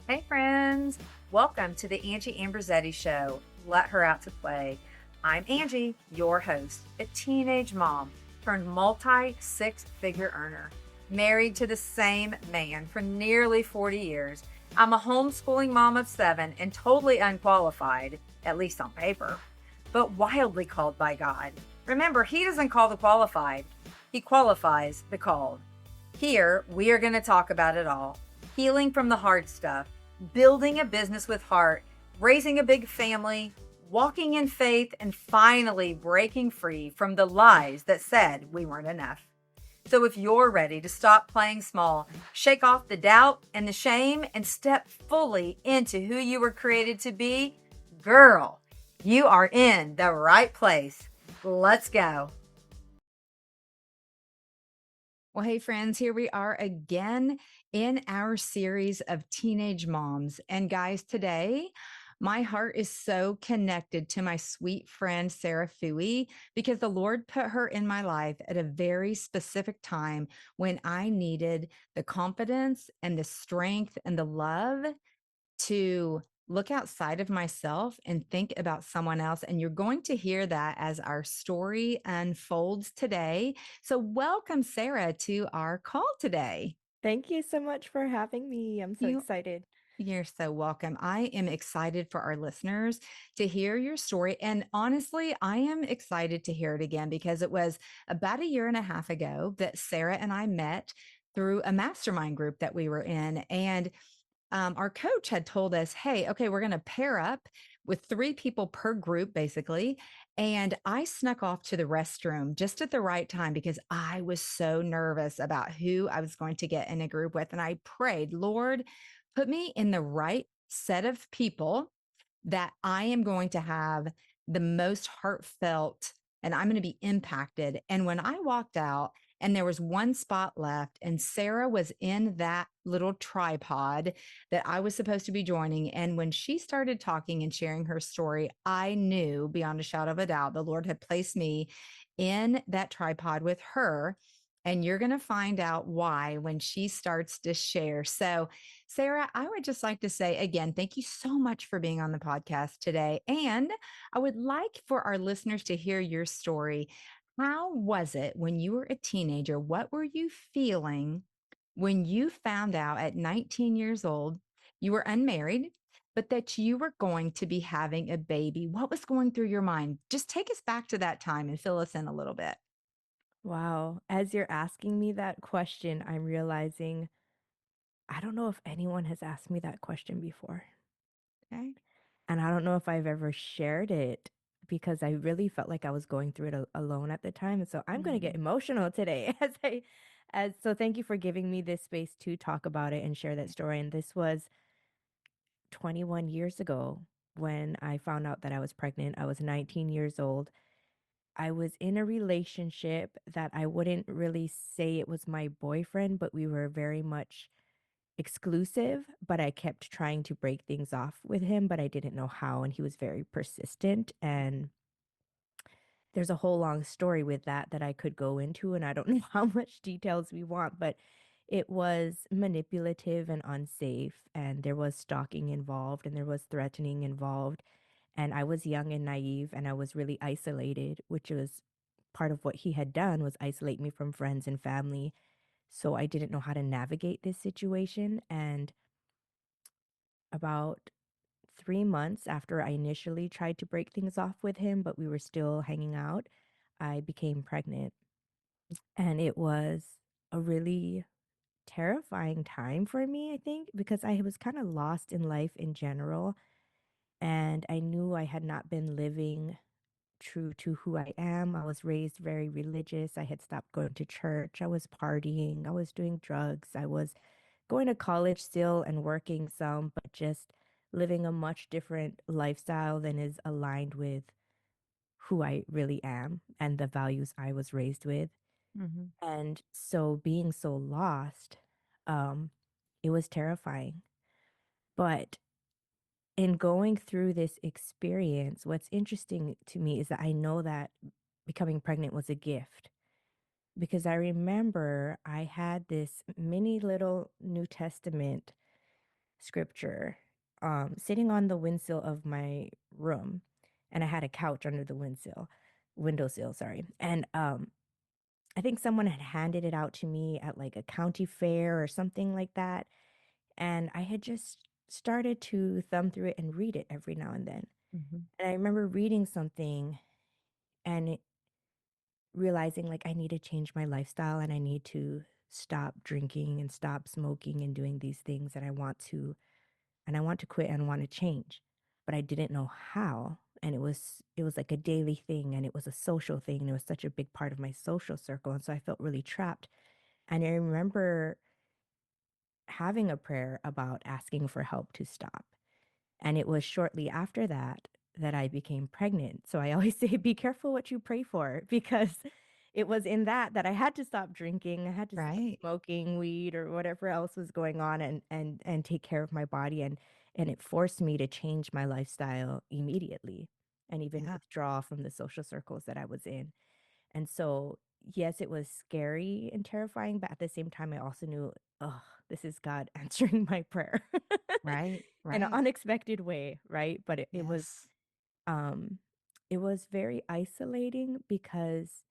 Hey, friends. Welcome to the Angie Ambrosetti Show. Let her out to play. I'm Angie, your host, a teenage mom turned multi six-figure earner, married to the same man for nearly 40 years. I'm a homeschooling mom of seven and totally unqualified, at least on paper, but wildly called by God. Remember, He doesn't call the qualified, He qualifies the called. Here, we are going to talk about it all: healing from the hard stuff, building a business with heart, raising a big family, walking in faith, and finally breaking free from the lies that said we weren't enough. So if you're ready to stop playing small, shake off the doubt and the shame, and step fully into who you were created to be, girl, you are in the right place. Let's go. Well, hey, friends, here we are again in our series of teenage moms. And guys, today, my heart is so connected to my sweet friend, Sarah Fui, because the Lord put her in my life at a very specific time when I needed the confidence and the strength and the love to look outside of myself and think about someone else. And you're going to hear that as our story unfolds today. So, welcome, Sarah, to our call today. Thank you so much for having me. I'm so You excited. you're so welcome. I am excited for our listeners to hear your story. And honestly, I am excited to hear it again because it was about a year and a half ago that Sarah and I met through a mastermind group that we were in. And our coach had told us, hey, okay, we're going to pair up with three people per group, basically. And I snuck off to the restroom just at the right time because I was so nervous about who I was going to get in a group with. And I prayed, Lord, put me in the right set of people that I am going to have the most heartfelt and I'm going to be impacted. And when I walked out, and there was one spot left, and Sarah was in that little tripod that I was supposed to be joining. And when she started talking and sharing her story, I knew beyond a shadow of a doubt the Lord had placed me in that tripod with her. And you're going to find out why when she starts to share. So, Sarah, I would just like to say again, thank you so much for being on the podcast today. And I would like for our listeners to hear your story. How was it when you were a teenager? What were you feeling when you found out at 19 years old you were unmarried, but that you were going to be having a baby? What was going through your mind? Just take us back to that time and fill us in a little bit. Wow. As you're asking me that question, I'm realizing I don't know if anyone has asked me that question before. Okay. And I don't know if I've ever shared it because I really felt like I was going through it alone at the time. And so I'm going to get Mm, emotional today as so thank you for giving me this space to talk about it and share that story. And this was 21 years ago when I found out that I was pregnant. I was 19 years old. I was in a relationship that I wouldn't really say it was my boyfriend, but we were very much exclusive. But I kept trying to break things off with him, but I didn't know how. And he was very persistent. And there's a whole long story with that I could go into. And I don't know how much details we want, but it was manipulative and unsafe. And there was stalking involved and there was threatening involved, and I was young and naive and I was really isolated, which was part of what he had done was isolate me from friends and family. So I didn't know how to navigate this situation. And about 3 months after I initially tried to break things off with him, but we were still hanging out, I became pregnant. And it was a really terrifying time for me, I think, because I was kind of lost in life in general. And I knew I had not been living true to who I am. I was raised very religious. I had stopped going to church. I was partying. I was doing drugs. I was going to college still and working some, but just living a much different lifestyle than is aligned with who I really am and the values I was raised with. mhm, And so being so lost, um, it was terrifying. But in going through this experience, what's interesting to me is that I know that becoming pregnant was a gift because I remember I had this mini little New Testament scripture, sitting on the windowsill of my room, and I had a couch under the windowsill, sorry. And I think someone had handed it out to me at like a county fair or something like that, and I had just started to thumb through it and read it every now and then. Mhm. And I remember reading something and realizing like I need to change my lifestyle and I need to stop drinking and stop smoking and doing these things that I want to quit and want to change. But I didn't know how. And it was like a daily thing and it was a social thing and it was such a big part of my social circle. And so I felt really trapped. And I remember having a prayer about asking for help to stop. And it was shortly after that that I became pregnant. So I always say, be careful what you pray for, because it was in that I had to stop drinking, I had to stop Right. smoking weed or whatever else was going on, and take care of my body, and it forced me to change my lifestyle immediately and even Yeah. withdraw from the social circles that I was in. And so, yes, it was scary and terrifying, but at the same time I also knew, oh, this is God answering my prayer. Right. In an Right. unexpected way, right? But Yes. um it was very isolating because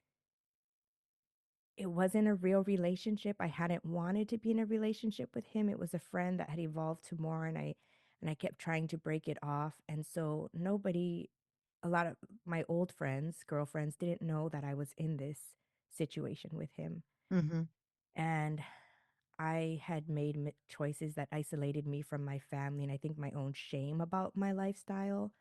it wasn't a real relationship. I hadn't wanted to be in a relationship with him. It was a friend that had evolved to more, and I kept trying to break it off. And so nobody a lot of my old friends, girlfriends didn't know that I was in this situation with him. Mhm. And I had made choices that isolated me from my family, and I think my own shame about my lifestyle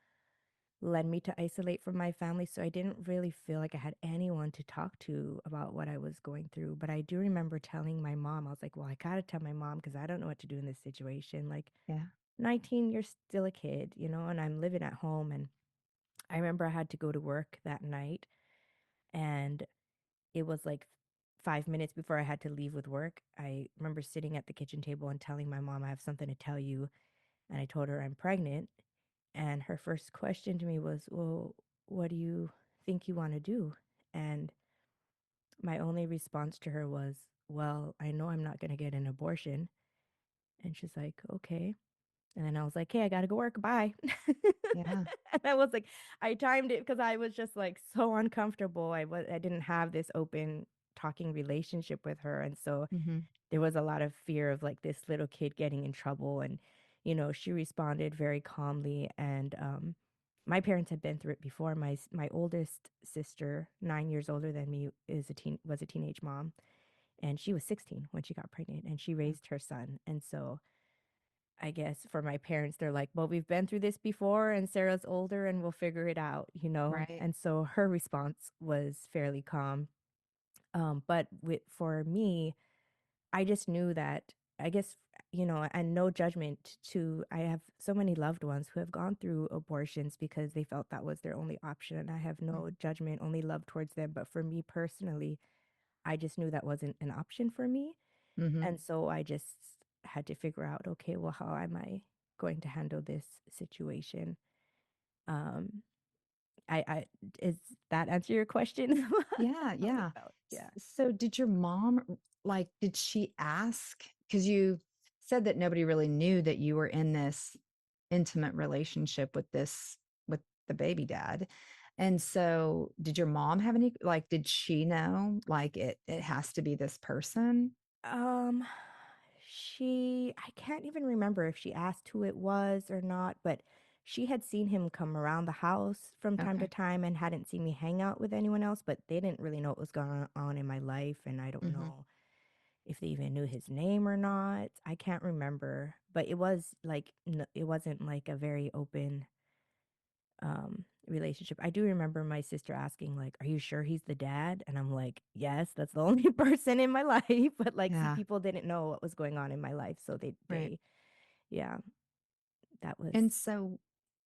led me to isolate from my family, so I didn't really feel like I had anyone to talk to about what I was going through. But I do remember telling my mom, I was like, "Well, I gotta tell my mom because I don't know what to do in this situation." Like, Yeah. 19, you're still a kid, and I'm living at home. And I remember I had to go to work that night, and it was like 5 minutes before I had to leave with work. I remember sitting at the kitchen table and telling my mom, "I have something to tell you." And I told her I'm pregnant. And her first question to me was, "Well, what do you think you want to do?" And my only response to her was, "Well, I know I'm not going to get an abortion." And she's like, "Okay." And then I was like, "Hey, I got to go work. Bye." Yeah. And I was like, I timed it because I was just like so uncomfortable. I didn't have this open talking relationship with her. And so Mhm. there was a lot of fear of like this little kid getting in trouble. And she responded very calmly. And my parents had been through it before. My oldest sister, 9 years older than me, was a teenage mom, and she was 16 when she got pregnant, and she Yeah. raised her son. And so I guess for my parents, they're like, well, we've been through this before, and Sarah's older, and we'll figure it out. Right. And so her response was fairly calm. But for me, I just knew that, I guess, and no judgment I have so many loved ones who have gone through abortions because they felt that was their only option. And I have Mm. no judgment, only love towards them. But for me personally, I just knew that wasn't an option for me. Mhm. And so I just had to figure out, okay, well, how am I going to handle this situation? Um, I Is that answer your question? Yeah, How it yeah. felt. Yeah. So did your mom like did she ask cuz you said that nobody really knew that you were in this intimate relationship with with the baby dad. And so did your mom have any like did she know like it has to be this person? Um, I can't even remember if she asked who it was or not, but she had seen him come around the house from time to Okay. time and hadn't seen me hang out with anyone else, but they didn't really know what was going on in my life. And I don't Mhm. know if they even knew his name or not. I can't remember, but it was like, it wasn't like a very open relationship. I do remember my sister asking like, "Are you sure he's the dad?" And I'm like, "Yes, that's the only person in my life." But like some Yeah, people didn't know what was going on in my life, so right. they yeah, that was And so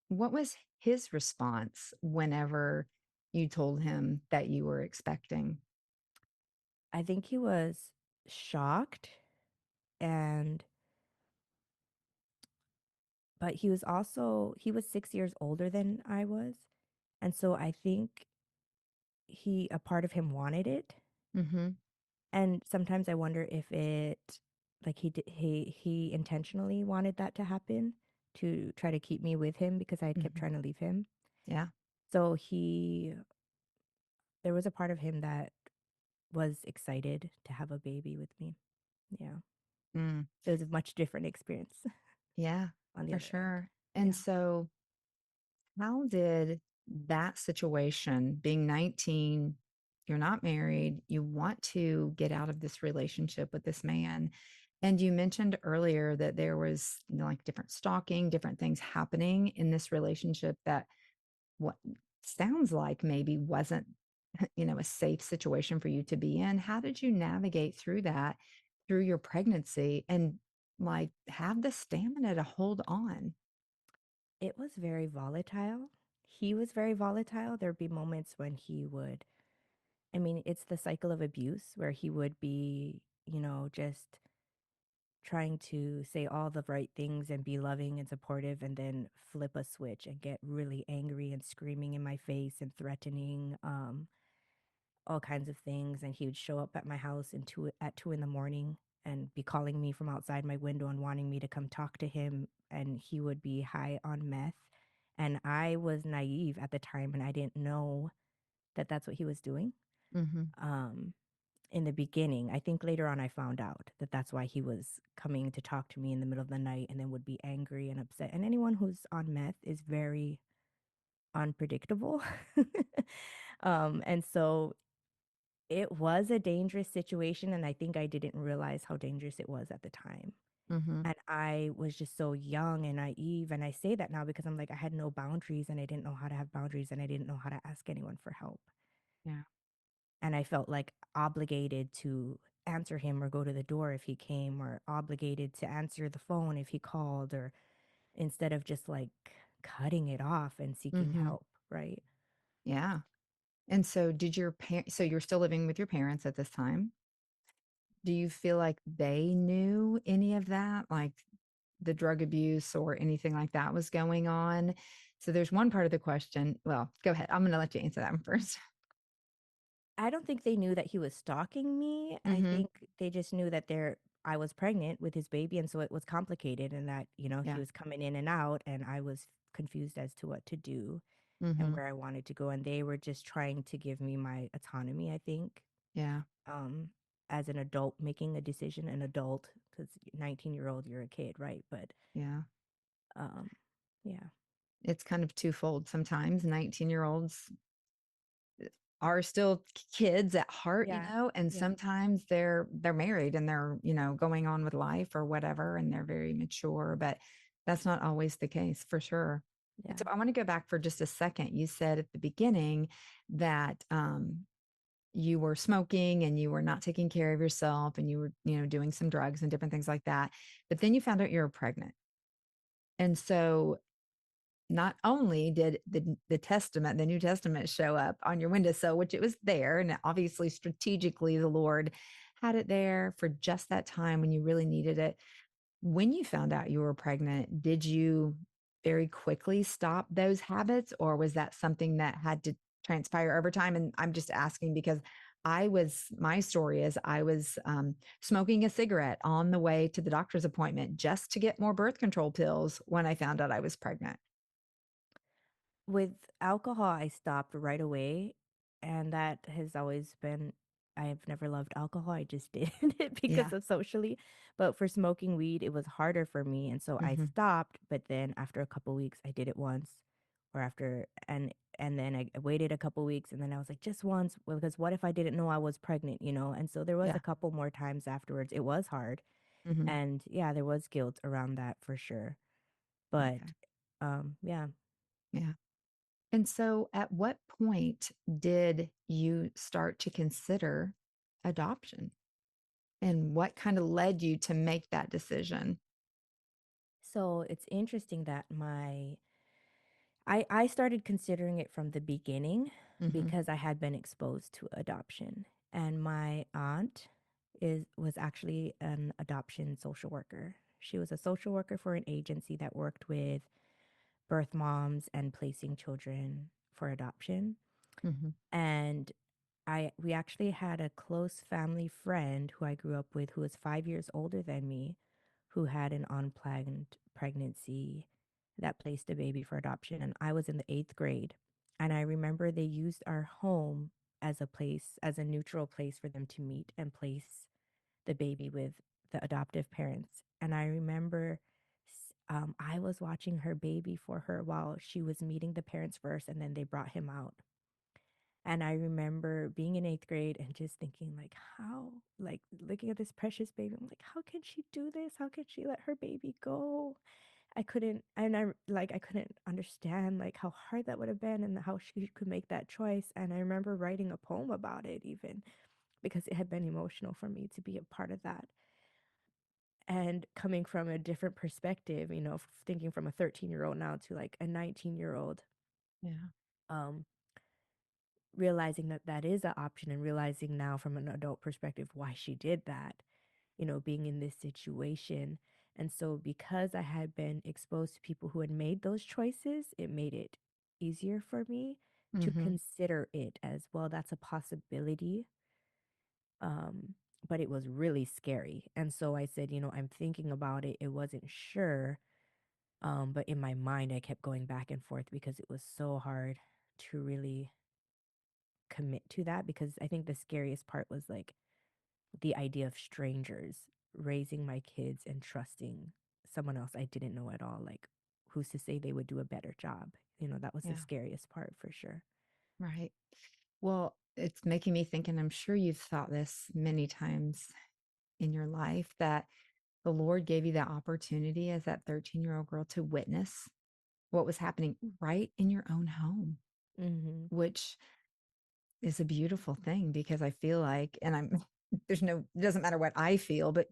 what was his response whenever you told him that you were expecting? I think he was shocked, and but he was 6 years older than I was. And so I think a part of him wanted it. Mhm. And sometimes I wonder if like he intentionally wanted that to happen to try to keep me with him because I had kept Mhm. trying to leave him. Yeah. So there was a part of him that was excited to have a baby with me. Yeah. Mm. It was a much different experience Yeah, on the for other end. sure. And Yeah. so how did that situation, being 19, you're not married, you want to get out of this relationship with this man, and you mentioned earlier that there was, like different stalking, different things happening in this relationship that what sounds like maybe wasn't, a safe situation for you to be in. How did you navigate through that through your pregnancy and like have the stamina to hold on? It was very volatile. He was very volatile. There'd be moments when he would, I mean, it's the cycle of abuse where he would be, just trying to say all the right things and be loving and supportive and then flip a switch and get really angry and screaming in my face and threatening all kinds of things. And he would show up at my house at 2 in the morning and be calling me from outside my window and wanting me to come talk to him. And he would be high on meth. And I was naive at the time and I didn't know that that's what he was doing. Mhm. Um, in the beginning, I think later on I found out that that's why he was coming to talk to me in the middle of the night and then would be angry and upset. And anyone who's on meth is very unpredictable. And so it was a dangerous situation, and I think I didn't realize how dangerous it was at the time. Mhm. And I was just so young and naive, and I say that now because I'm like, I had no boundaries, and I didn't know how to have boundaries, and I didn't know how to ask anyone for help. Yeah. And I felt, like, obligated to answer him or go to the door if he came, or obligated to answer the phone if he called, or instead of just, like, cutting it off and seeking Mhm. help, right? Yeah. And so did your parents, so you're still living with your parents at this time? Do you feel like they knew any of that, like the drug abuse or anything like that was going on? So there's one part of the question. Well, go ahead. I'm going to let you answer that one first. I don't think they knew that he was stalking me. I Mhm. think they just knew that I was pregnant with his baby, and so it was complicated and that, he Yeah. was coming in and out, and I was confused as to what to do and Mhm. where I wanted to go, and they were just trying to give me my autonomy, I think, Yeah. um, as an adult making a decision, an adult, because 19-year-old, you're a kid, right? But, Yeah. um, yeah. It's kind of twofold. Sometimes 19-year-olds are still kids at heart, Yeah. and Yeah. sometimes they're married and they're, going on with life or whatever, and they're very mature, but that's not always the case for sure. And Yeah. so I want to go back for just a second. You said at the beginning that you were smoking and you were not taking care of yourself and you were, doing some drugs and different things like that. But then you found out you were pregnant. And so not only did the New Testament show up on your windowsill, which it was there, and obviously strategically the Lord had it there for just that time when you really needed it. When you found out you were pregnant, did you very quickly stop those habits, or was that something that had to transpire over time? And I'm just asking because my story is I was smoking a cigarette on the way to the doctor's appointment just to get more birth control pills when I found out I was pregnant. With alcohol, I stopped right away, and that has always been I've never loved alcohol, I just did it Yeah. because of socially, but for smoking weed, it was harder for me, and so I Mhm. stopped, but then after a couple weeks, I did it once, or after and then I waited a couple weeks, and then I was like, "Just once," well, because what if I didn't know I was pregnant, you know? And so there was Yeah. a couple more times afterwards. It was hard, Mhm. and yeah, there was guilt around that for sure, but, Okay. yeah. Yeah. And so at what point did you start to consider adoption? And what kind of led you to make that decision? So it's interesting that I started considering it from the beginning Mhm. because I had been exposed to adoption. And my aunt was actually an adoption social worker. She was a social worker for an agency that worked with birth moms and placing children for adoption. Mhm. And I we actually had a close family friend who I grew up with who was 5 years older than me, who had an unplanned pregnancy that placed a baby for adoption, and I was in the 8th grade. And I remember they used our home as a place, as a neutral place for them to meet and place the baby with the adoptive parents. And I remember I was watching her baby for her while she was meeting the parents first, and then they brought him out. And I remember being in 8th grade and just thinking, like, how, like, looking at this precious baby, I'm like, how can she do this? How can she let her baby go? I couldn't, and I couldn't understand, like, how hard that would have been and how she could make that choice. And I remember writing a poem about it, even because it had been emotional for me to be a part of that. And coming from a different perspective, thinking from a 13-year-old now to like a 19-year-old, Yeah. um, realizing that that is an option and realizing now from an adult perspective why she did that, being in this situation. And so because I had been exposed to people who had made those choices, it made it easier for me to Mm-hmm. consider it as well. That's a possibility. Um, but it was really scary. And so I said, I'm thinking about it. It wasn't sure. But in my mind, I kept going back and forth because it was so hard to really commit to that because I think the scariest part was like the idea of strangers raising my kids and trusting someone else I didn't know at all. Like, who's to say they would do a better job? That was the Yeah. scariest part for sure. Right. Well, it's making me think, and I'm sure you've thought this many times in your life, that the Lord gave you that opportunity as that 13-year-old girl to witness what was happening right in your own home, Mm-hmm. which is a beautiful thing because I feel like, and I'm, it doesn't matter what I feel, but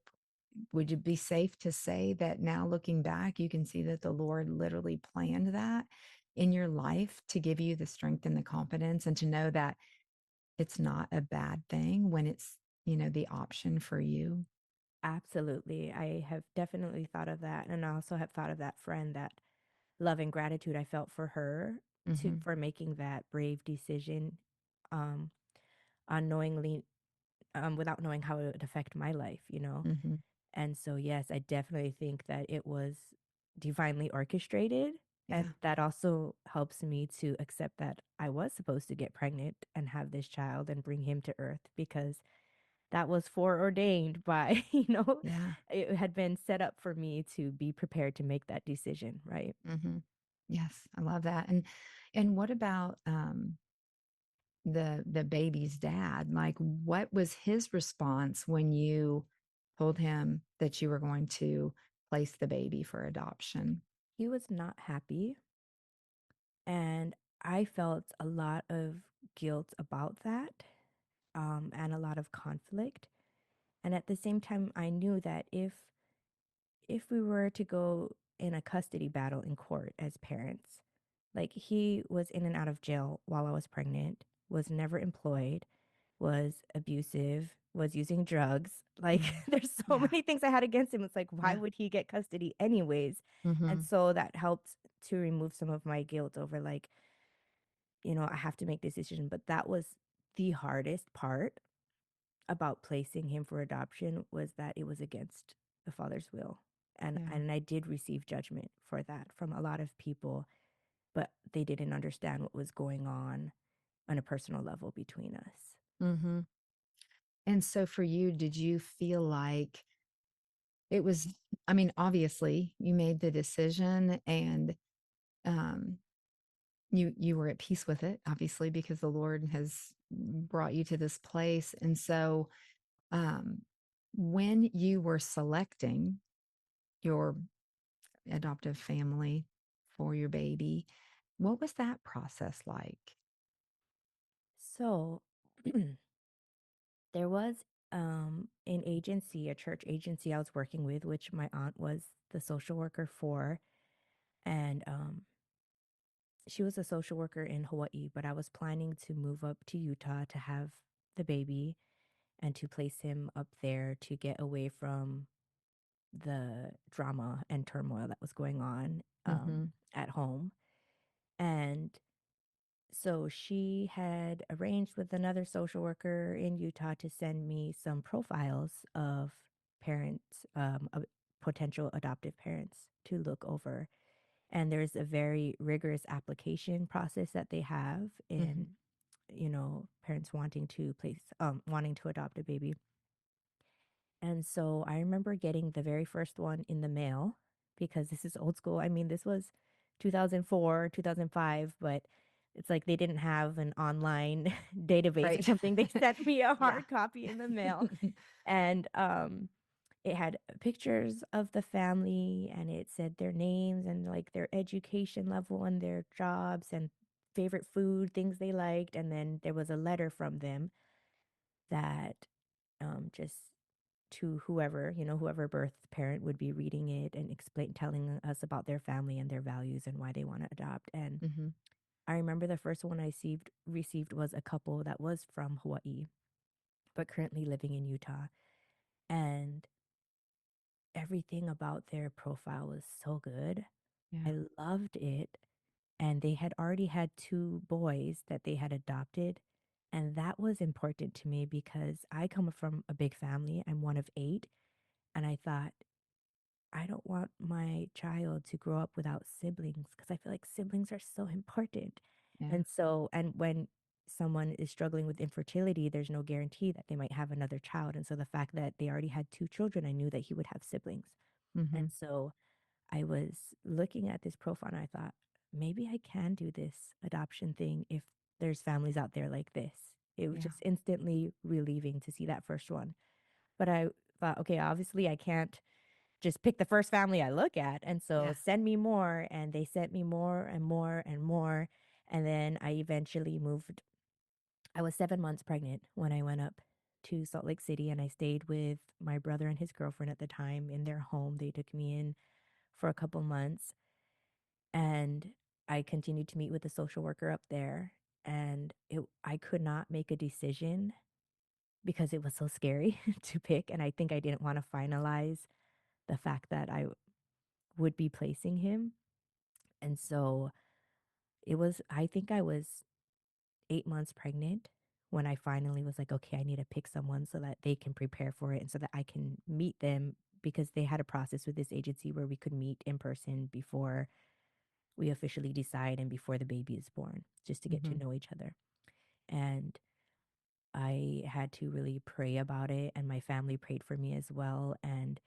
would it be safe to say that now looking back, you can see that the Lord literally planned that in your life to give you the strength and the confidence and to know that it's not a bad thing when it's, the option for you? Absolutely. I have definitely thought of that. And I also have thought of that friend, that love and gratitude I felt for her Hmm. for making that brave decision, um, unknowingly, without knowing how it would affect my life. Hmm. And so, yes, I definitely think that it was divinely orchestrated. Yeah. And that also helps me to accept that I was supposed to get pregnant and have this child and bring him to earth because that was foreordained by, Yeah. it had been set up for me to be prepared to make that decision, right? Hmm. Yes, I love that. And what about the baby's dad? Like, what was his response when you told him that you were going to place the baby for adoption? He was not happy. And I felt a lot of guilt about that, and a lot of conflict. And at the same time, I knew that if we were to go in a custody battle in court as parents, like he was in and out of jail while I was pregnant, was never employed, was abusive, was using drugs. Like Mm. there's so Yeah. many things I had against him. It's like, why Yeah. would he get custody anyways? And Hmm. so that helped to remove some of my guilt over like, I have to make this decision. But that was the hardest part about placing him for adoption, was that it was against the father's will. And Yeah. and I did receive judgment for that from a lot of people, but they didn't understand what was going on a personal level between us. Hmm. And so for you, did you feel like it was, I mean, obviously you made the decision and um you were at peace with it, obviously, because the Lord has brought you to this place. And so um when you were selecting your adoptive family for your baby, what was that process like? So there was an agency, a church agency I was working with, which my aunt was the social worker for. And she was a social worker in Hawaii, but I was planning to move up to Utah to have the baby and to place him up there to get away from the drama and turmoil that was going on Hmm. at home. And So she had arranged with another social worker in Utah to send me some profiles of parents, of potential adoptive parents to look over. And there's a very rigorous application process that they have Mhm. in, parents wanting to adopt a baby. And so I remember getting the very first one in the mail because this is old school. I mean, this was 2004, 2005, but it's like they didn't have an online database or Right. something. They sent me a Yeah. hard copy in the mail. And it had pictures of the family and it said their names and like their education level and their jobs and favorite food, things they liked. And then there was a letter from them that just to whoever, whoever birth parent would be reading it and telling us about their family and their values and why they want to adopt. And Mhm. I remember the first one I received was a couple that was from Hawaii, but currently living in Utah. And everything about their profile was so good. Yeah. I loved it. And they had already had two boys that they had adopted. And that was important to me because I come from a big family. I'm one of eight. And I thought, I don't want my child to grow up without siblings because I feel like siblings are so important. Yeah. And when someone is struggling with infertility, there's no guarantee that they might have another child. And so the fact that they already had two children, I knew that he would have siblings. And Mhm. so I was looking at this profile and I thought, maybe I can do this adoption thing if there's families out there like this. It was Yeah. just instantly relieving to see that first one. But I thought, okay, obviously I can't just pick the first family I look at. And so Yeah. send me more. And they sent me more and more and more. And then I eventually moved. I was 7 months pregnant when I went up to Salt Lake City and I stayed with my brother and his girlfriend at the time in their home. They took me in for a couple months and I continued to meet with the social worker up there. And I could not make a decision because it was so scary to pick. And I think I didn't want to finalize the fact that I would be placing him. And so I think I was 8 months pregnant when I finally was like, okay, I need to pick someone so that they can prepare for it and so that I can meet them because they had a process with this agency where we could meet in person before we officially decide and before the baby is born, just to get to Mhm. know each other. And I had to really pray about it, and my family prayed for me as well. And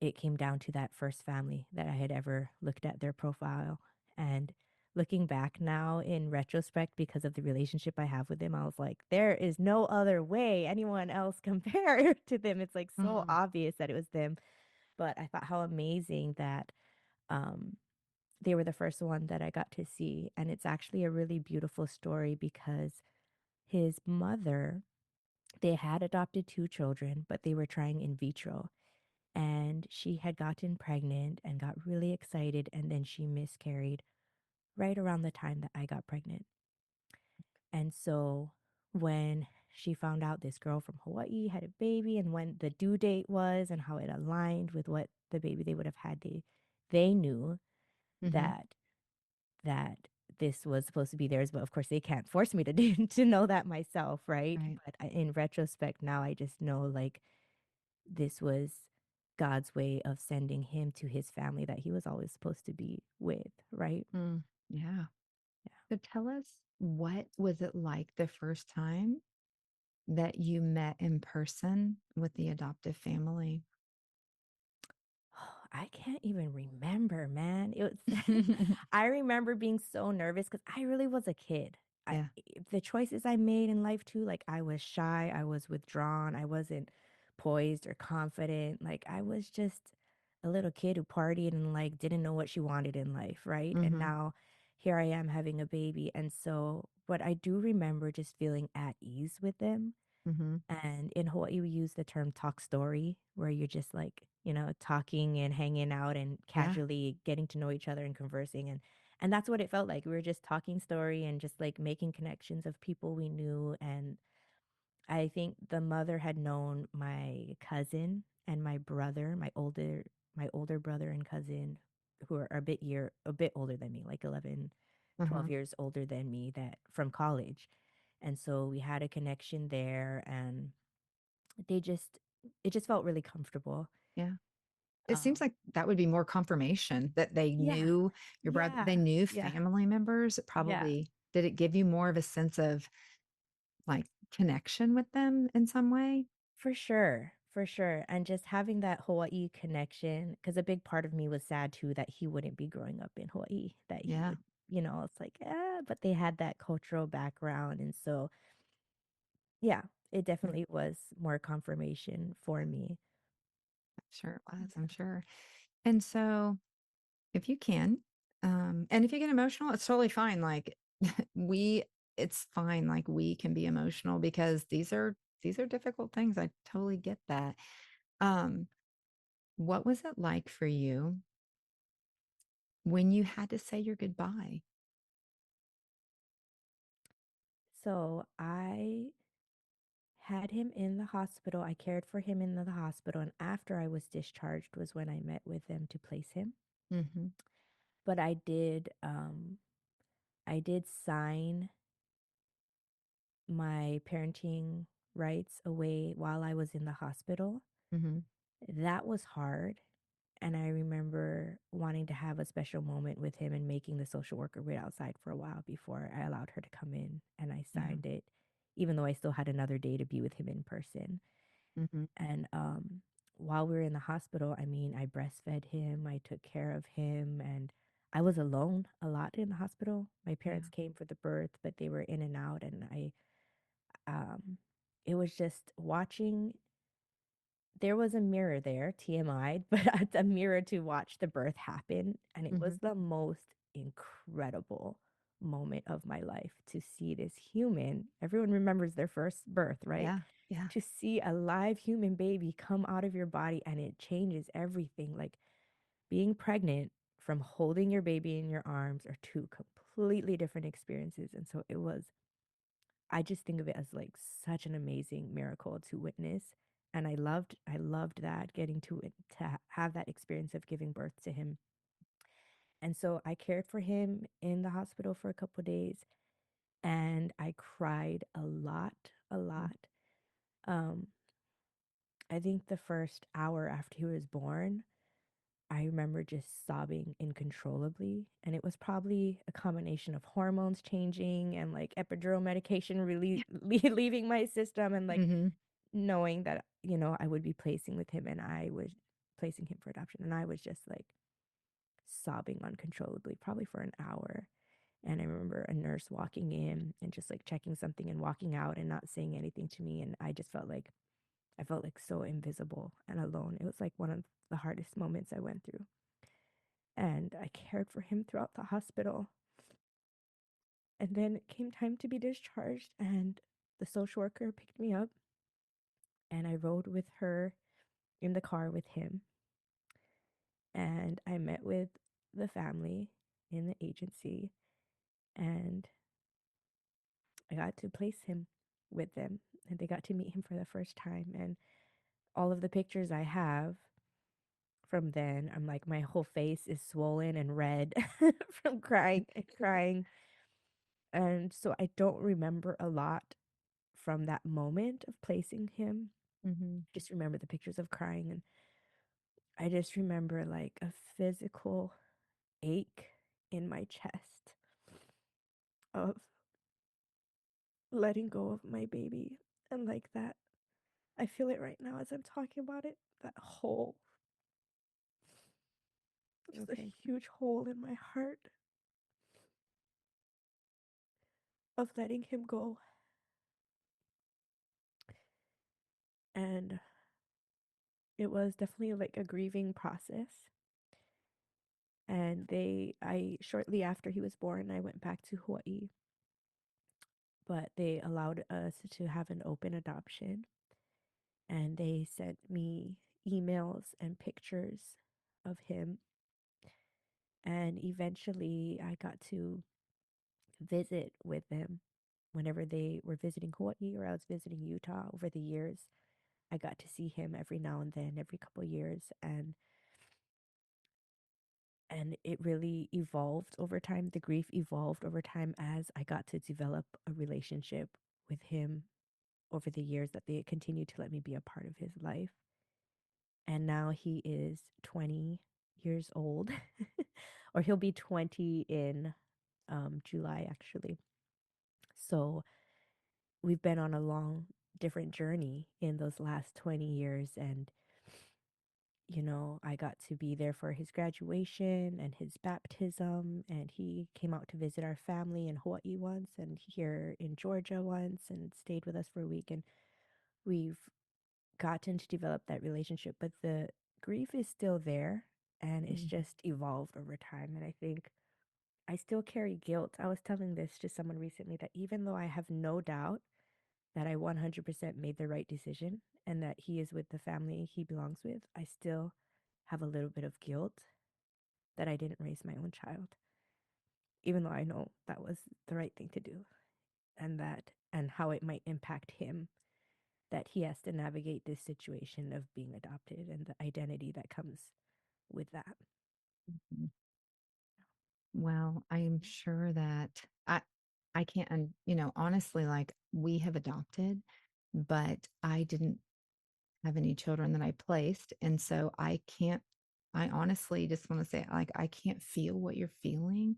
it came down to that first family that I had ever looked at their profile. And looking back now in retrospect, because of the relationship I have with them, I was like, there is no other way anyone else compared to them. It's like so Mhm. obvious that it was them. But I thought how amazing that um, they were the first one that I got to see. And it's actually a really beautiful story because his mother, they had adopted two children, but they were trying in vitro and she had gotten pregnant and got really excited and then she miscarried right around the time that I got pregnant. And so when she found out this girl from Hawaii had a baby and when the due date was and how it aligned with what the baby they would have had, they knew Mhm. that that this was supposed to be theirs, but of course they can't force me to to know that myself, right? Right. But in retrospect now I just know like this was God's way of sending him to his family that he was always supposed to be with, right? Mm. Yeah. Yeah. So tell us, what was it like the first time that you met in person with the adoptive family? I can't even remember, man. It was I remember being so nervous because I really was a kid. Yeah. The choices I made in life too, like I was shy, I was withdrawn, I wasn't poised or confident. Like I was just a little kid who partied and like didn't know what she wanted in life, right? And Mhm. now here I am having a baby. And so, but I do remember just feeling at ease with them Mhm. and in Hawaii, we use the term talk story, where you're just like, talking and hanging out and Yeah. casually getting to know each other and conversing. And that's what it felt like. We were just talking story and just like making connections of people we knew. And I think the mother had known my cousin and my brother, my older brother and cousin, who are a bit older than me, like 11. Uh-huh. 12 years older than me, that from college. And so we had a connection there, and they just it just felt really comfortable. Yeah. It seems Um like that would be more confirmation that they yeah. knew your brother, Yeah. they knew Yeah. family members. It Yeah. probably did it give you more of a sense of like connection with them in some way? For sure. For sure. And just having that Hawaii connection, because a big part of me was sad too that he wouldn't be growing up in Hawaii, that he Yeah. would, it's like, but they had that cultural background. And so, yeah, it Yeah. definitely was more confirmation for me. I'm sure it was. I'm Yeah. sure. And so if you can, and if you get emotional, it's totally fine. Like we, it's fine. Like we can be emotional because these are difficult things. I totally get that. Um, what was it like for you when you had to say your goodbye? So I had him in the hospital. I cared for him in the hospital. And after I was discharged was when I met with them to place him. Mm-hmm. But I did sign my parenting rights away while I was in the hospital. Mm-hmm. That was hard. And I remember wanting to have a special moment with him and making the social worker wait outside for a while before I allowed her to come in, and I Yeah. signed it, even though I still had another day to be with him in person. Mm-hmm. And while we were in the hospital, I mean, I breastfed him, I took care of him, and I was alone a lot in the hospital. My Yeah. parents came for the birth, but they were in and out, and um, it was just watching. There was a mirror there, TMI, but it's a mirror to watch the birth happen. And it Mm-hmm. was the most incredible moment of my life to see this human. Everyone remembers their first birth, right? Yeah. Yeah. To see a live human baby come out of your body, and it changes everything. Like being pregnant from holding your baby in your arms are two completely different experiences. And so I just think of it as like such an amazing miracle to witness. And I loved that, getting to have that experience of giving birth to him. And so I cared for him in the hospital for a couple days, and I cried a lot, a lot. Um, I think the first hour after he was born, I remember just sobbing uncontrollably. And it was probably a combination of hormones changing and like epidural medication really leaving my system, and like Mm-hmm. knowing that, I would be placing with him, and I was placing him for adoption. And I was just like sobbing uncontrollably, probably for an hour. And I remember a nurse walking in and just like checking something and walking out and not saying anything to me. And I felt like so invisible and alone. It was like one of the hardest moments I went through. And I cared for him throughout the hospital. And then it came time to be discharged, and the social worker picked me up, and I rode with her in the car with him. And I met with the family in the agency, and I got to place him with them, and they got to meet him for the first time. And all of the pictures I have from then, I'm like, my whole face is swollen and red from crying and crying. And so I don't remember a lot from that moment of placing him. Mm-hmm. Just remember the pictures of crying. And I just remember like a physical ache in my chest of letting go of my baby. And like that, I feel it right now as I'm talking about it. That hole, just a Okay. huge hole in my heart of letting him go. And it was definitely like a grieving process. And I shortly after he was born, I went back to Hawaii, but they allowed us to have an open adoption. And they sent me emails and pictures of him. And eventually I got to visit with them whenever they were visiting Hawaii or I was visiting Utah over the years. I got to see him every now and then, every couple years. And And it really evolved over time. The grief evolved over time as I got to develop a relationship with him over the years that they continued to let me be a part of his life. And now he is 20 years old, or he'll be 20 in July, actually. So we've been on a long, different journey in those last 20 years. And, I got to be there for his graduation and his baptism. And he came out to visit our family in Hawaii once and here in Georgia once and stayed with us for a week. And we've gotten to develop that relationship, but the grief is still there and it's Mhm. just evolved over time. And I think I still carry guilt. I was telling this to someone recently that even though I have no doubt that I 100% made the right decision and that he is with the family he belongs with, I still have a little bit of guilt that I didn't raise my own child, even though I know that was the right thing to do and how it might impact him, that he has to navigate this situation of being adopted and the identity that comes with that. Mhm. Well, I am sure that I can't, honestly, like we have adopted, but I didn't have any children that I placed. And so I honestly just want to say, like, I can't feel what you're feeling.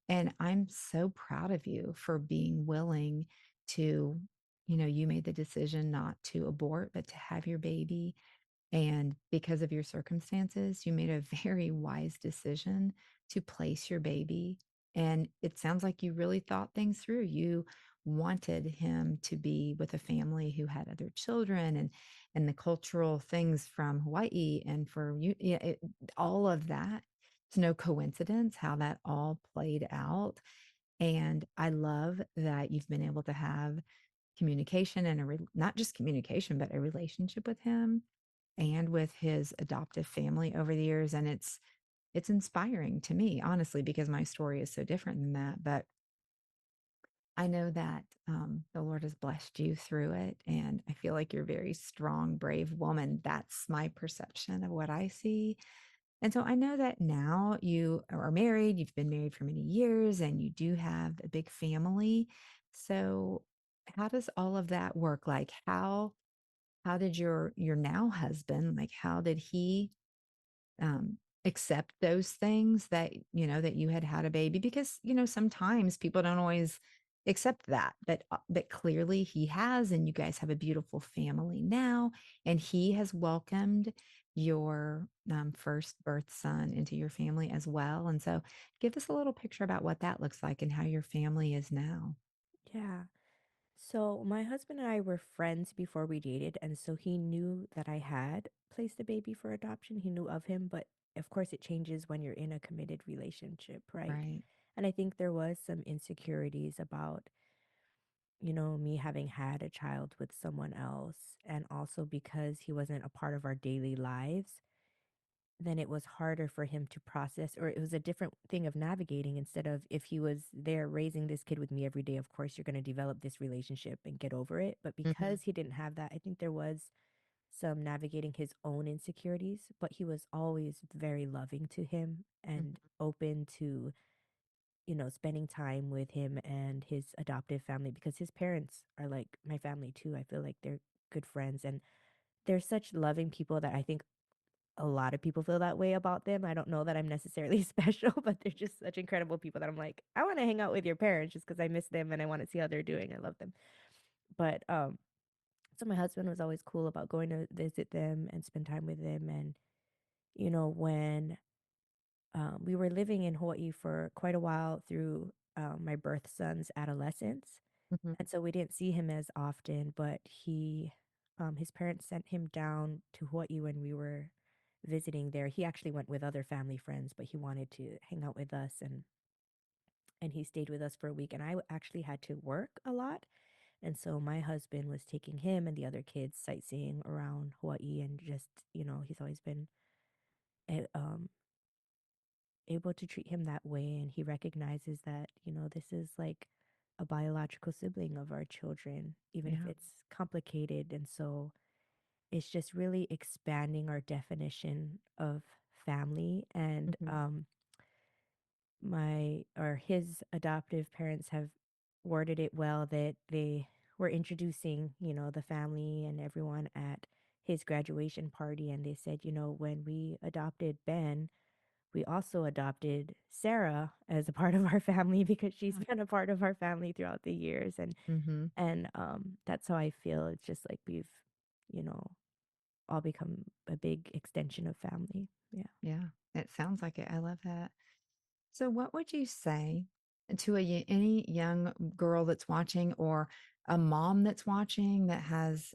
And I'm so proud of you for being willing to, you made the decision not to abort, but to have your baby. And because of your circumstances, you made a very wise decision to place your baby. And it sounds like you really thought things through. You wanted him to be with a family who had other children and the cultural things from Hawaii and for you, yeah, all of that. It's no coincidence how that all played out. And I love that you've been able to have communication and not just communication, but a relationship with him and with his adoptive family over the years. And it's inspiring to me, honestly, because my story is so different than that. But I know that the Lord has blessed you through it. And I feel like you're a very strong, brave woman. That's my perception of what I see. And so I know that now you are married, you've been married for many years, and you do have a big family. So how does all of that work? Like how did your now husband, like how did he accept those things that that you had a baby? Because sometimes people don't always accept that, but clearly he has, and you guys have a beautiful family now, and he has welcomed your first birth son into your family as well. And so give us a little picture about what that looks like and how your family is now. Yeah. So my husband and I were friends before we dated, and so he knew that I had placed a baby for adoption. He knew of him, but of course it changes when you're in a committed relationship, right? Right. And I think there was some insecurities about, me having had a child with someone else, and also because he wasn't a part of our daily lives, then it was harder for him to process, or it was a different thing of navigating. Instead of if he was there raising this kid with me every day, of course you're going to develop this relationship and get over it. But Hmm. because he didn't have that, I think there was some navigating his own insecurities, but he was always very loving to him and open to, spending time with him and his adoptive family, because his parents are like my family too. I feel like they're good friends and they're such loving people that I think a lot of people feel that way about them. I don't know that I'm necessarily special, but they're just such incredible people that I'm like, I want to hang out with your parents just because I miss them and I want to see how they're doing. I love them. But so my husband was always cool about going to visit them and spend time with them. And when we were living in Hawaii for quite a while through my birth son's adolescence, Hmm. and so we didn't see him as often, but his parents sent him down to Hawaii when we were visiting there. He actually went with other family friends, but he wanted to hang out with us, and he stayed with us for a week. And I actually had to work a lot. And so my husband was taking him and the other kids sightseeing around Hawaii, and just, he's always been eh, um, able to treat him that way. And he recognizes that, this is like a biological sibling of our children, even if Yeah. it's complicated. And so it's just really expanding our definition of family. And Hmm. my or his adoptive parents have worded it well that they were introducing, the family and everyone at his graduation party. And they said, when we adopted Ben, we also adopted Sarah as a part of our family because she's been a part of our family throughout the years. And Mm-hmm. that's how I feel. It's just like we've, you know, all become a big extension of family. Yeah. Yeah, it sounds like it. I love that. So, what would you say to any young girl that's watching, or a mom that's watching that has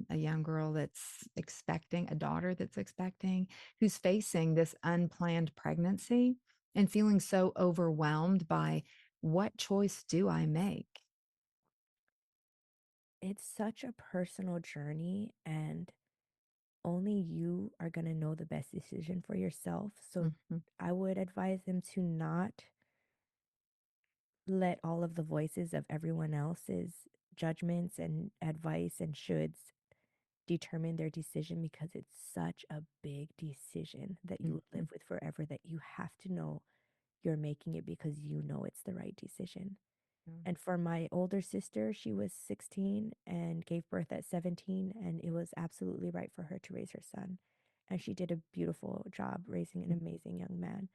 a young girl that's expecting, a daughter that's expecting, who's facing this unplanned pregnancy and feeling so overwhelmed by what choice do I make? It's such a personal journey, and only you are going to know the best decision for yourself. So Hmm. I would advise them to not let all of the voices of everyone else's judgments and advice and shoulds determine their decision, because it's such a big decision that you will Hmm. live with forever, that you have to know you're making it because you know it's the right decision. And for my older sister, she was 16 and gave birth at 17, and it was absolutely right for her to raise her son. And she did a beautiful job raising an amazing young man.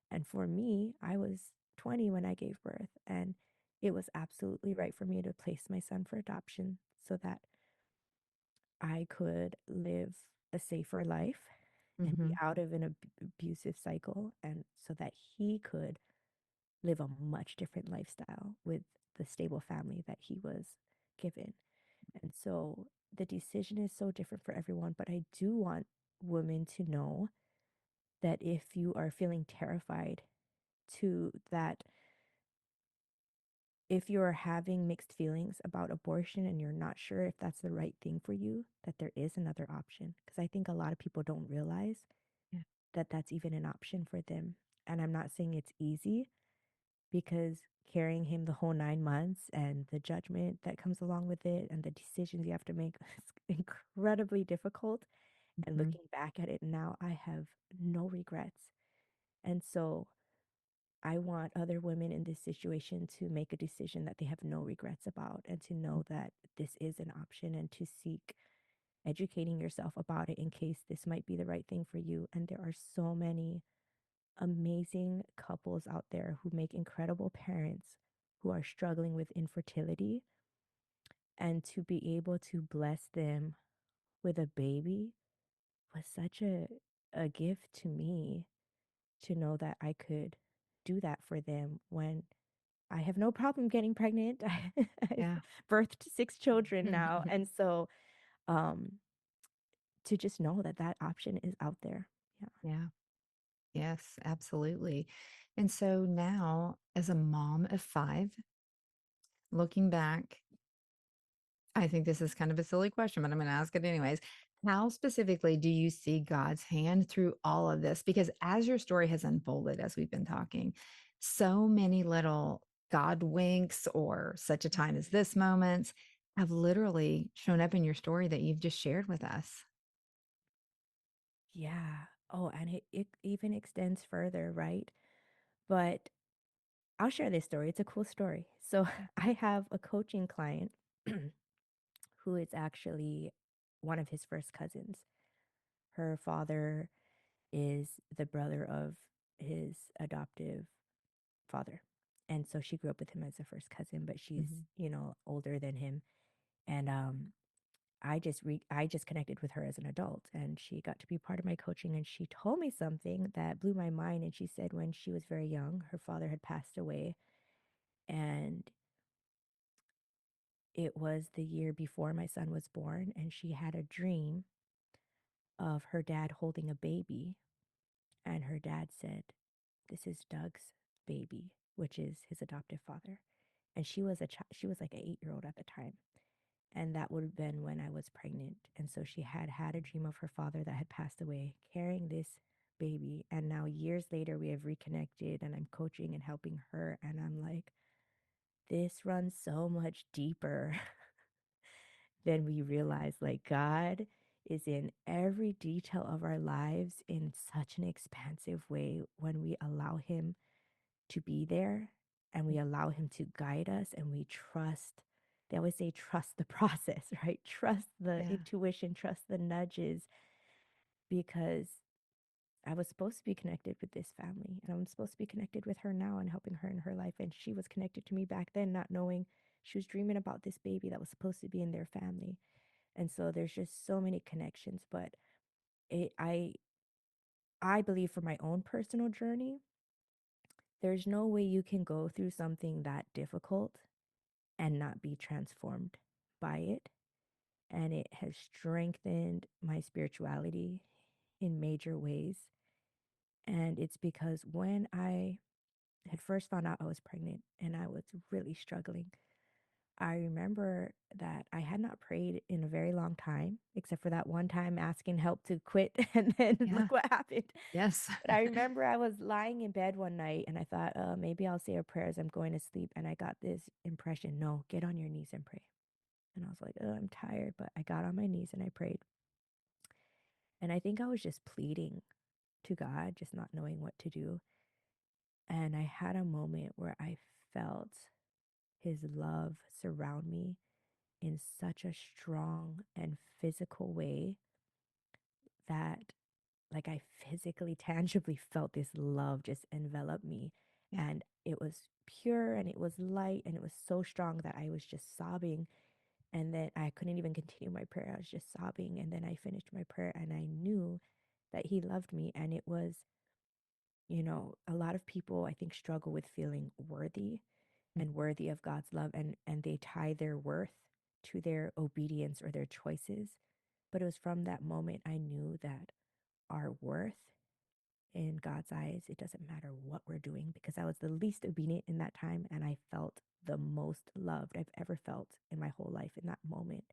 And for me, I was 20 when I gave birth, and it was absolutely right for me to place my son for adoption so that I could live a safer life and be Hmm. out of an abusive cycle, and so that he could live a much different lifestyle with the stable family that he was given. And so the decision is so different for everyone, but I do want women to know that if you are feeling terrified to that, if you're having mixed feelings about abortion and you're not sure if that's the right thing for you, that there is another option. Because I think a lot of people don't realize Yeah. that that's even an option for them. And I'm not saying it's easy, because carrying him the whole 9 months and the judgment that comes along with it and the decisions you have to make is incredibly difficult. And Hmm. looking back at it now, I have no regrets. And so I want other women in this situation to make a decision that they have no regrets about, and to know that this is an option, and to seek educating yourself about it in case this might be the right thing for you. And there are so many amazing couples out there who make incredible parents who are struggling with infertility, and to be able to bless them with a baby was such a gift to me, to know that I could do that for them when I have no problem getting pregnant. I've Yeah. birthed 6 children now. And so um, to just know that that option is out there. Yeah. Yeah. Yes, absolutely. And so now, as a mom of five, looking back, I think this is kind of a silly question, but I'm going to ask it anyways. How specifically do you see God's hand through all of this? Because as your story has unfolded, as we've been talking, so many little God winks or such a time as this moments have literally shown up in your story that you've just shared with us. Yeah. Oh, and it even extends further, right? But I'll share this story. It's a cool story. So I have a coaching client who is actually one of his first cousins. Her father is the brother of his adoptive father. And so she grew up with him as a first cousin, but she's, Mhm. older than him. And I just connected with her as an adult, and she got to be part of my coaching, and she told me something that blew my mind. And she said when she was very young, her father had passed away, and it was the year before my son was born, and she had a dream of her dad holding a baby, and her dad said, "This is Doug's baby," which is his adoptive father. And she was she was like an 8-year-old at the time. And that would have been when I was pregnant. And so she had had a dream of her father that had passed away, carrying this baby. And now, years later, we have reconnected, and I'm coaching and helping her. And I'm like, this runs so much deeper than we realize. Like, God is in every detail of our lives in such an expansive way when we allow Him to be there, and we allow him to guide us, and we trust. They always say trust the process, right? Trust the Yeah. intuition, trust the nudges, because I was supposed to be connected with this family, and I'm supposed to be connected with her now and helping her in her life. And she was connected to me back then, not knowing she was dreaming about this baby that was supposed to be in their family. And so there's just so many connections. But it, I believe for my own personal journey, there's no way you can go through something that difficult and not be transformed by it. And it has strengthened my spirituality in major ways. And it's because when I had first found out I was pregnant and I was really struggling, I remember that I had not prayed in a very long time, except for that one time asking help to quit, and then Yeah. look what happened. Yes. But I remember I was lying in bed one night and I thought, maybe I'll say a prayer as I'm going to sleep. And I got this impression, no, get on your knees and pray. And I was like, oh, I'm tired. But I got on my knees and I prayed. And I think I was just pleading to God, just not knowing what to do. And I had a moment where I felt his love surround me in such a strong and physical way that, like, I physically, tangibly felt this love just envelop me. Yeah. And it was pure and it was light and it was so strong that I was just sobbing. And then I couldn't even continue my prayer. I was just sobbing. And then I finished my prayer and I knew that he loved me. And it was, a lot of people I think struggle with feeling worthy and worthy of God's love, and they tie their worth to their obedience or their choices. But it was from that moment I knew that our worth in God's eyes, it doesn't matter what we're doing, because I was the least obedient in that time and I felt the most loved I've ever felt in my whole life in that moment.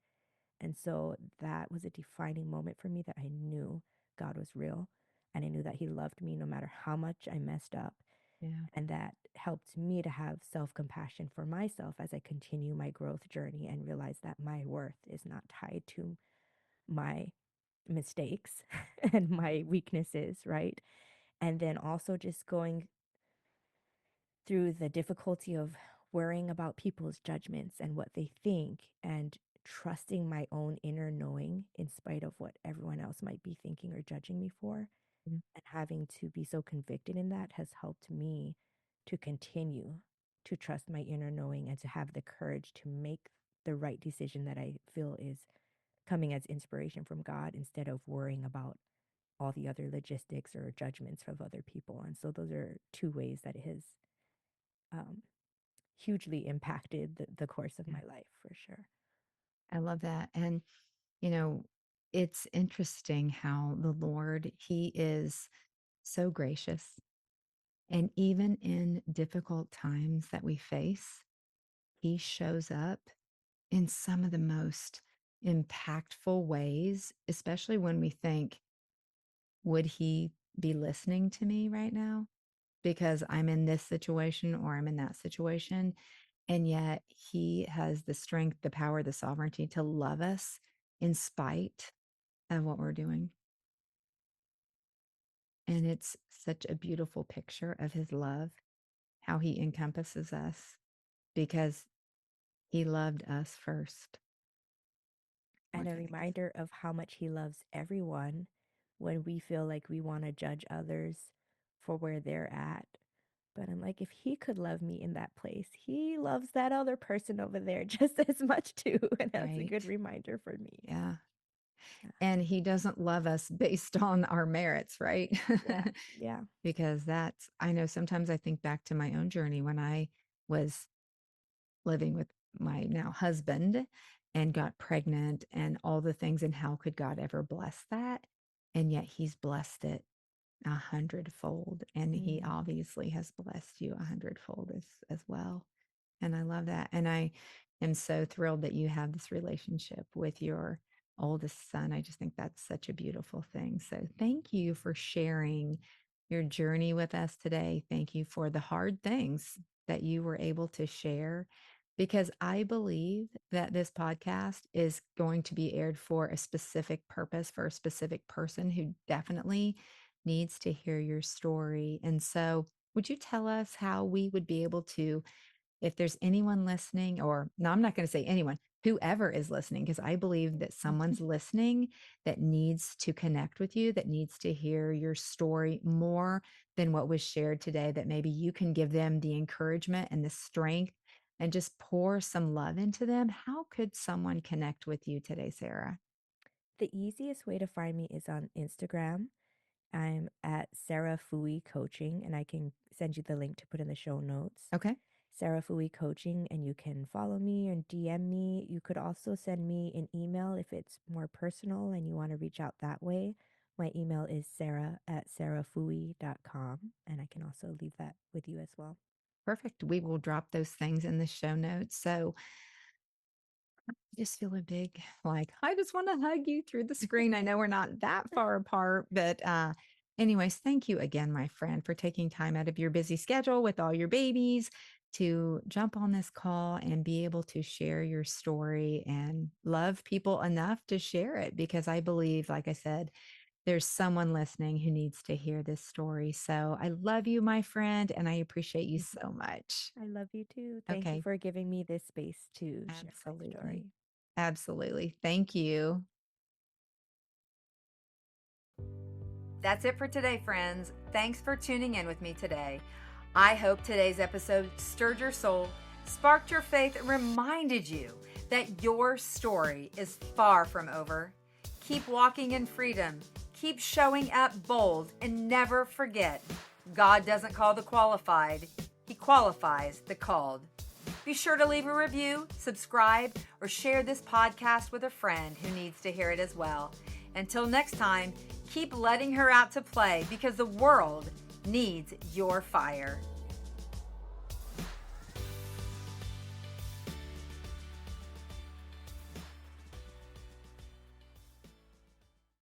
And so that was a defining moment for me, that I knew God was real and I knew that he loved me no matter how much I messed up. Yeah. And that helped me to have self compassion for myself as I continue my growth journey and realize that my worth is not tied to my mistakes and my weaknesses, right? And then also just going through the difficulty of worrying about people's judgments and what they think, and trusting my own inner knowing in spite of what everyone else might be thinking or judging me for, Yeah. and having to be so convicted in that has helped me to continue to trust my inner knowing and to have the courage to make the right decision that I feel is coming as inspiration from God, instead of worrying about all the other logistics or judgments of other people. And so those are two ways that it has um, hugely impacted the course of Yeah. my life, for sure. I love that. And, you know, it's interesting how the Lord, he is so gracious. And even in difficult times that we face, he shows up in some of the most impactful ways, especially when we think, would he be listening to me right now? Because I'm in this situation or I'm in that situation. And yet he has the strength, the power, the sovereignty to love us in spite of what we're doing. And it's such a beautiful picture of his love, how he encompasses us because he loved us first, And which a I think is reminder of how much he loves everyone when we feel like we want to judge others for where they're at. But I'm like, if he could love me in that place, he loves that other person over there just as much too. And that's a good right. reminder for me. Yeah. Yeah. And he doesn't love us based on our merits, right? Yeah. Yeah. Because that's, I know sometimes I think back to my own journey when I was living with my now husband and got pregnant and all the things, and how could God ever bless that? And yet he's blessed it 100-fold. And he Mm. obviously has blessed you 100-fold as well. And I love that. And I am so thrilled that you have this relationship with your oldest son. I just think that's such a beautiful thing. So thank you for sharing your journey with us today. Thank you for the hard things that you were able to share, because I believe that this podcast is going to be aired for a specific purpose, for a specific person who definitely needs to hear your story. And so Would you tell us how we would be able to, if there's anyone listening, or no, I'm not going to say anyone, whoever is listening, because I believe that someone's listening that needs to connect with you, that needs to hear your story more than what was shared today, that maybe you can give them the encouragement and the strength and just pour some love into them. How could someone connect with you today, Sarah? The easiest way to find me is on Instagram. I'm at Sarah Fui Coaching, and I can send you the link to put in the show notes. Okay. Sarah Fui Coaching, and you can follow me and DM me. You could also send me an email if it's more personal and you want to reach out that way. My email is sarah@sarahfui.com, and I can also leave that with you as well. Perfect. We will drop those things in the show notes. So just feel a big, like, I just want to hug you through the screen. I know we're not that far apart, but anyways, thank you again, my friend, for taking time out of your busy schedule with all your babies to jump on this call and be able to share your story and love people enough to share it, because I believe, like I said, there's someone listening who needs to hear this story. So I love you, my friend, and I appreciate you so much. I love you too. Thank you Okay, for giving me this space to share my absolutely. story. Absolutely. Thank you. That's it for today, friends. Thanks for tuning in with me today. I hope today's episode stirred your soul, sparked your faith, and reminded you that your story is far from over. Keep walking in freedom, keep showing up bold, and never forget, God doesn't call the qualified, He qualifies the called. Be sure to leave a review, subscribe, or share this podcast with a friend who needs to hear it as well. Until next time, keep letting her out to play, because the world needs your fire.